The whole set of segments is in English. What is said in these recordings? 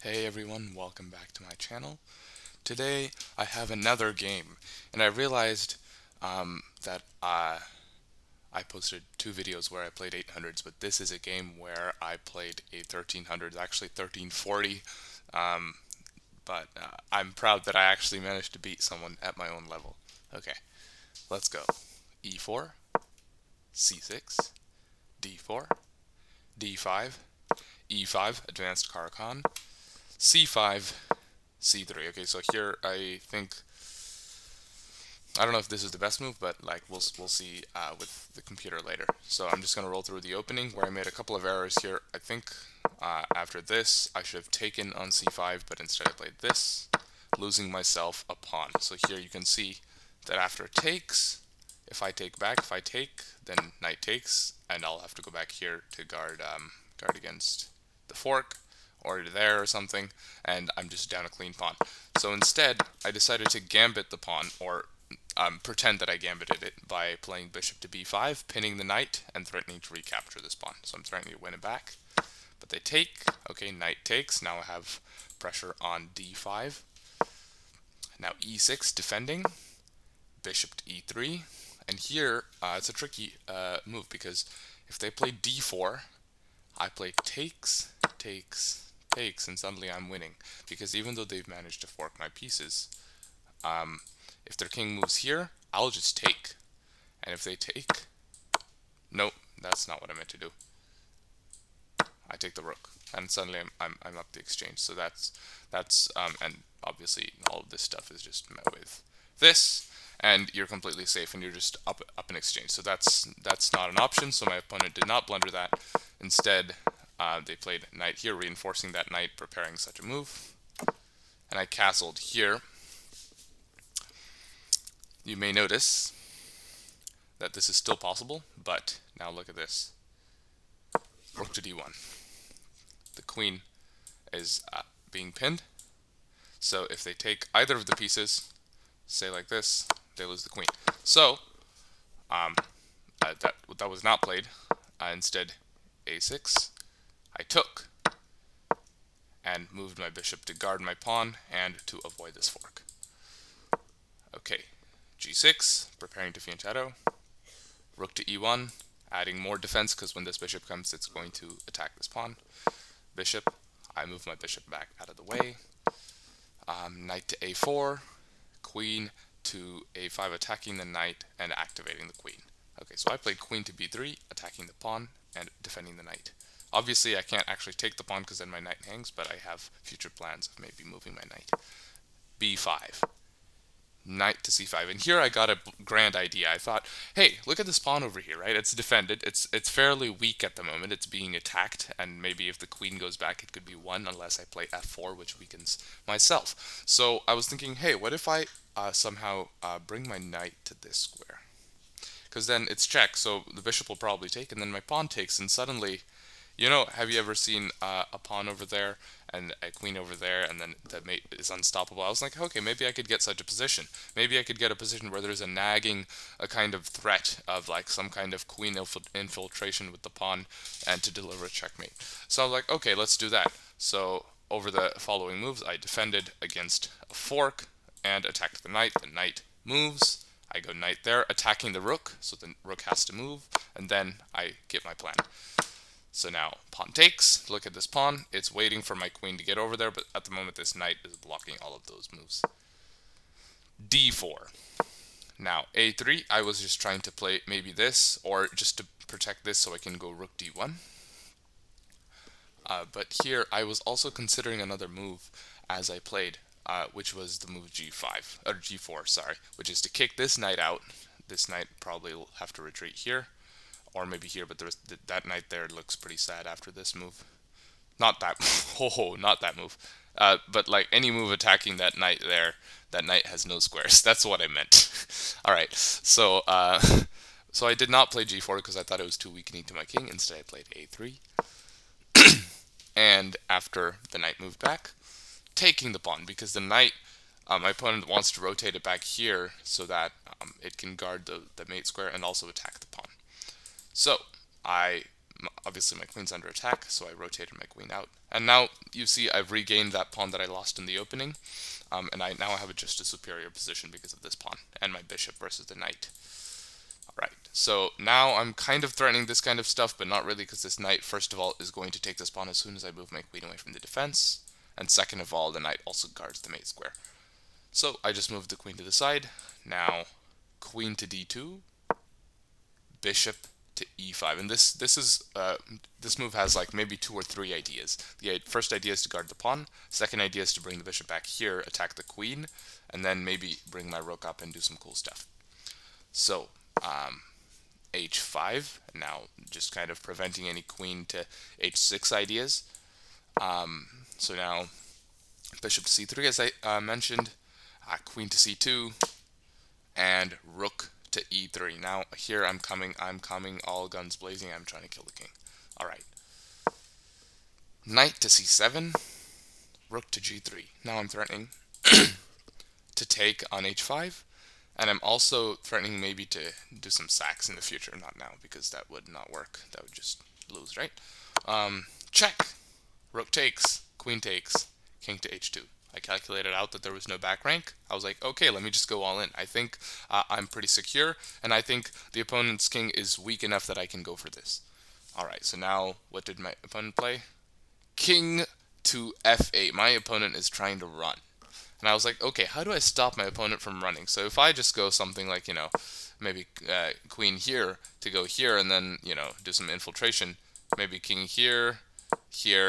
Hey everyone, welcome back to my channel. Today I have another game, and I realized that I posted two videos where I played 800s, but this is a game where I played a 1300s, actually 1340. Um, but I'm proud that I actually managed to beat someone at my own level. Okay, let's go. E4, C6, D4, D5, E5, advanced Caro-Kann, C5, C3. Okay, so here I think I don't know if this is the best move, but like we'll see with the computer later. So I'm just gonna roll through the opening where I made a couple of errors here. I think after this I should have taken on c5, but instead I played this, losing myself a pawn. So here you can see that after takes, if I take back, if I take, then knight takes, and I'll have to go back here to guard against the fork or there or something, and I'm just down a clean pawn. So instead, I decided to gambit the pawn, or pretend that I gambited it by playing bishop to b5, pinning the knight, and threatening to recapture this pawn. So I'm threatening to win it back. But they take. Okay, knight takes. Now I have pressure on d5. Now e6, defending. Bishop to e3. And here, it's a tricky move, because if they play d4, I play takes, takes, takes, and suddenly I'm winning. Because even though they've managed to fork my pieces, if their king moves here, I'll just take. And if they take, nope, that's not what I meant to do. I take the rook, and suddenly I'm up the exchange. So that's and obviously all of this stuff is just met with this, and you're completely safe, and you're just up an exchange. So that's not an option. So my opponent did not blunder that. Instead, they played knight here, reinforcing that knight, preparing such a move, and I castled here. You may notice that this is still possible, but now look at this. Rook to d1. The queen is being pinned, so if they take either of the pieces, say like this, they lose the queen. So that was not played. Instead, a6, I took and moved my bishop to guard my pawn and to avoid this fork. Okay, g6, preparing to fianchetto. Rook to e1, adding more defense, because when this bishop comes, it's going to attack this pawn. Bishop, I move my bishop back out of the way. Knight to a4, queen to a5, attacking the knight and activating the queen. Okay, so I played queen to b3, attacking the pawn and defending the knight. Obviously, I can't actually take the pawn because then my knight hangs, but I have future plans of maybe moving my knight. b5. Knight to c5, and here I got a grand idea. I thought, hey, look at this pawn over here, right? It's defended. It's fairly weak at the moment. It's being attacked, and maybe if the queen goes back, it could be won unless I play f4, which weakens myself. So I was thinking, hey, what if I somehow bring my knight to this square? Because then it's check, so the bishop will probably take, and then my pawn takes, and suddenly, have you ever seen a pawn over there and a queen over there, and then that mate is unstoppable? I was like, okay, maybe I could get such a position. Maybe I could get a position where there's a nagging, a kind of threat of like some kind of queen infiltration with the pawn and to deliver a checkmate. So I was like, okay, let's do that. So over the following moves, I defended against a fork and attacked the knight. The knight moves. I go knight there, attacking the rook, so the rook has to move, and then I get my plan. So now pawn takes. Look at this pawn. It's waiting for my queen to get over there, but at the moment this knight is blocking all of those moves. d4. Now a3, I was just trying to play maybe this, or just to protect this so I can go rook d1. But here I was also considering another move as I played, which was the move g5, or g4, sorry, which is to kick this knight out. This knight probably will have to retreat here, or maybe here, but that knight there looks pretty sad after this move. Not that, oh, not that move. But like any move attacking that knight there, that knight has no squares. That's what I meant. All right, so so I did not play g4 because I thought it was too weakening to my king. Instead, I played a3. And after the knight moved back, taking the pawn, because the knight, my opponent wants to rotate it back here so that it can guard the mate square and also attack the pawn. So I obviously my queen's under attack, so I rotated my queen out. And now you see I've regained that pawn that I lost in the opening, and I now have just a superior position because of this pawn and my bishop versus the knight. Alright, so now I'm kind of threatening this kind of stuff, but not really, because this knight, first of all, is going to take this pawn as soon as I move my queen away from the defense, and second of all, the knight also guards the mate square. So I just moved the queen to the side. Now queen to d2, bishop to e5, and this move has like maybe 2 or 3 ideas. The first idea is to guard the pawn. Second idea is to bring the bishop back here, attack the queen, and then maybe bring my rook up and do some cool stuff. So h5, now just kind of preventing any queen to h6 ideas. So now bishop to c3, as I mentioned, queen to c2, and rook to e3. Now here I'm coming all guns blazing. I'm trying to kill the king. All right. Knight to c7, rook to g3. Now I'm threatening to take on h5, and I'm also threatening maybe to do some sacks in the future. Not now, because that would not work. That would just lose, right? Check. Rook takes, queen takes, king to h2. I calculated out that there was no back rank. I was like, okay, let me just go all in. I think I'm pretty secure, and I think the opponent's king is weak enough that I can go for this. Alright, so now what did my opponent play? King to f8. My opponent is trying to run. And I was like, okay, how do I stop my opponent from running? So if I just go something like, maybe queen here to go here, and then, do some infiltration, maybe king here,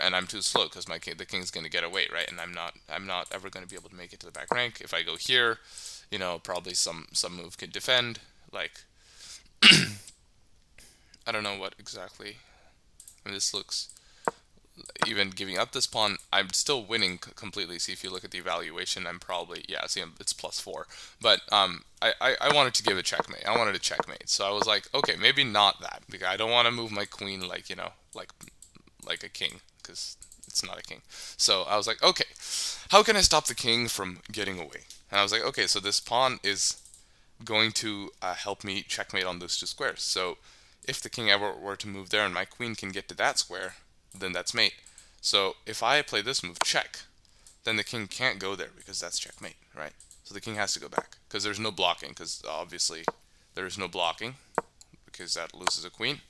and I'm too slow because the king's going to get away, right? And I'm not ever going to be able to make it to the back rank. If I go here, probably some move could defend, like I don't know what exactly. I mean, this looks, even giving up this pawn, I'm still winning completely. See, if you look at the evaluation, I'm probably, yeah, see, it's +4. But I wanted to give a checkmate. I wanted a checkmate. So I was like, okay, maybe not that, because I don't want to move my queen like, like a king, because it's not a king. So I was like, okay, how can I stop the king from getting away? And I was like, okay, so this pawn is going to help me checkmate on those 2 squares. So if the king ever were to move there and my queen can get to that square, then that's mate. So if I play this move, check, then the king can't go there because that's checkmate, right? So the king has to go back because there's no blocking, because obviously there is no blocking because that loses a queen.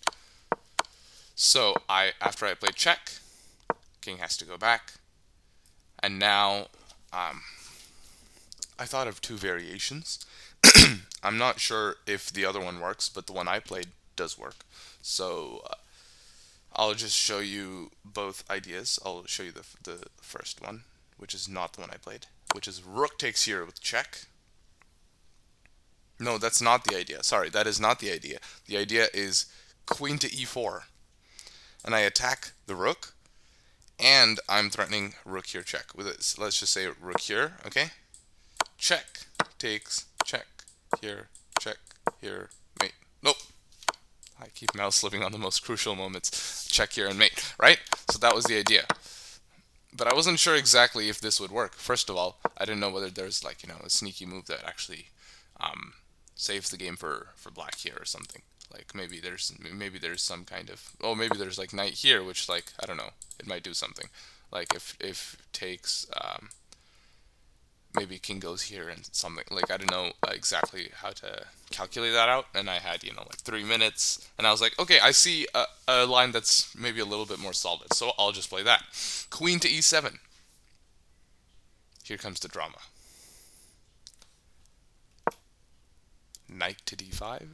So after I play check, king has to go back, and now I thought of 2 variations. I'm not sure if the other one works, but the one I played does work. So I'll just show you both ideas. I'll show you the first one, which is not the one I played, which is rook takes here with check. No, that's not the idea. Sorry, that is not the idea. The idea is queen to e4. And I attack the rook, and I'm threatening rook here check. With it, so let's just say rook here, okay? Check, takes, check, here, check, here, mate. Nope. I keep mouse slipping on the most crucial moments. Check here and mate, right? So that was the idea. But I wasn't sure exactly if this would work. First of all, I didn't know whether there's like, a sneaky move that actually saves the game for black here or something. Like maybe there's some kind of, maybe there's like knight here, which, like, I don't know, it might do something. Like if takes, maybe king goes here and something. Like, I don't know exactly how to calculate that out, and I had, like 3 minutes, and I was like, okay, I see a line that's maybe a little bit more solid, so I'll just play that. Queen to e7. Here comes the drama. Knight to d5.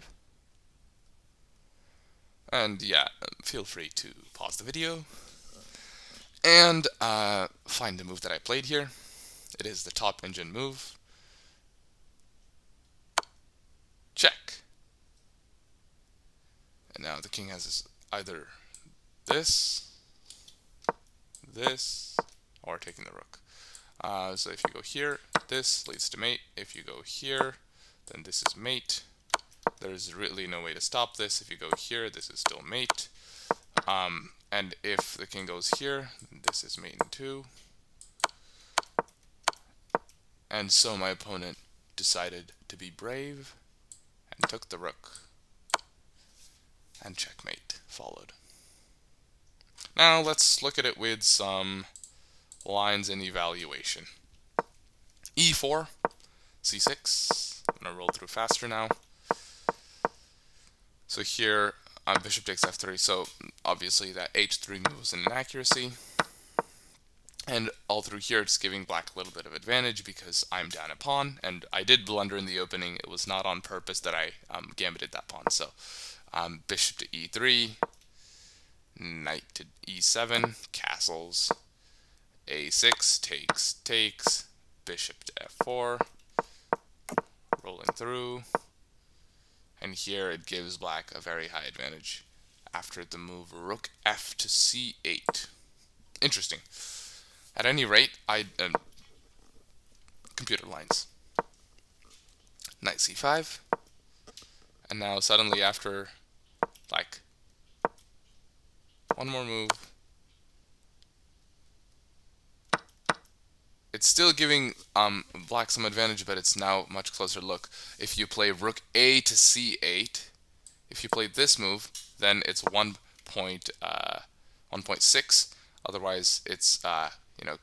And yeah, feel free to pause the video and find the move that I played here. It is the top engine move. Check. And now the king has either this, or taking the rook. So if you go here, this leads to mate. If you go here, then this is mate. There's really no way to stop this. If you go here, this is still mate. And if the king goes here, this is mate in 2. And so my opponent decided to be brave and took the rook. And checkmate followed. Now let's look at it with some lines and evaluation. E4, C6. I'm going to roll through faster now. So here, bishop takes F3, so obviously that H3 move was an inaccuracy. And all through here, it's giving black a little bit of advantage because I'm down a pawn, and I did blunder in the opening. It was not on purpose that I gambited that pawn. So bishop to E3, knight to E7, castles, A6, takes, bishop to F4, rolling through, and here it gives black a very high advantage after the move rook F to C8. Interesting. At any rate, computer lines. Knight C5, and now suddenly after like one more move, it's still giving black some advantage, but it's now much closer. Look, if you play rook A to C8, if you play this move, then it's 1.6. Otherwise, it's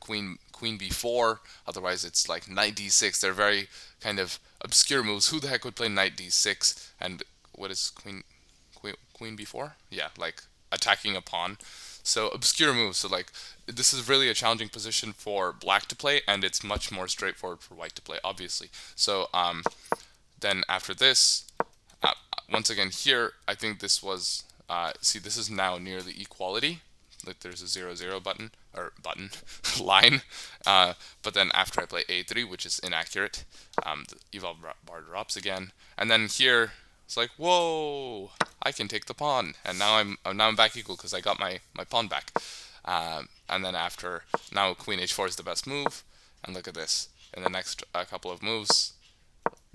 queen B4. Otherwise, it's like knight D6. They're very kind of obscure moves. Who the heck would play knight D6? And what is queen B4? Yeah, like attacking a pawn. So obscure moves. So like this is really a challenging position for black to play, and it's much more straightforward for white to play, obviously. So then after this, once again here, I think this was see, this is now near the equality. Like there's a 0-0 button line, but then after I play A3, which is inaccurate, the eval bar drops again, and then here it's like, whoa, I can take the pawn, and now I'm back equal because I got my pawn back. And then after, now queen H4 is the best move, and look at this. In the next couple of moves,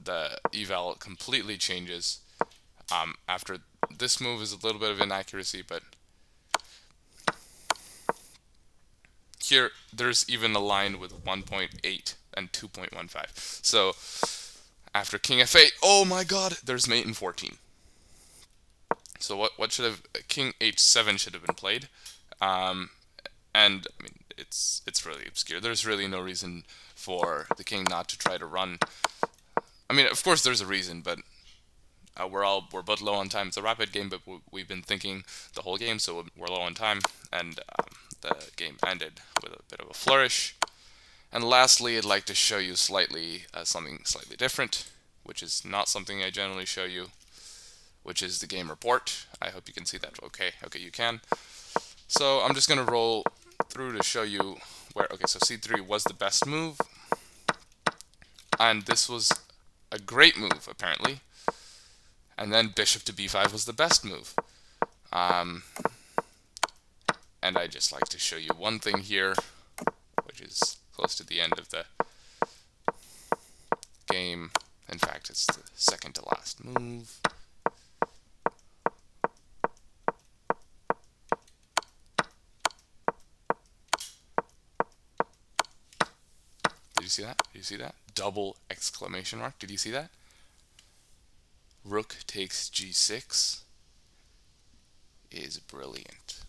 the eval completely changes. After this move is a little bit of inaccuracy, but here there's even a line with 1.8 and 2.15. So after king f8, oh my god, there's mate in 14. So what should have, king h7 should have been played, and I mean it's really obscure. There's really no reason for the king not to try to run. I mean, of course there's a reason, but we're both low on time. It's a rapid game, but we've been thinking the whole game, so we're low on time, and the game ended with a bit of a flourish. And lastly, I'd like to show you something slightly different, which is not something I generally show you, which is the game report. I hope you can see that. Okay, you can. So I'm just going to roll through to show you where, okay, so C3 was the best move, and this was a great move, apparently. And then bishop to b5 was the best move. And I just like to show you one thing here, which is close to the end of the game. In fact, it's the second to last move. Did you see that? Did you see that? Double exclamation mark. Did you see that? Rook takes g6 is brilliant.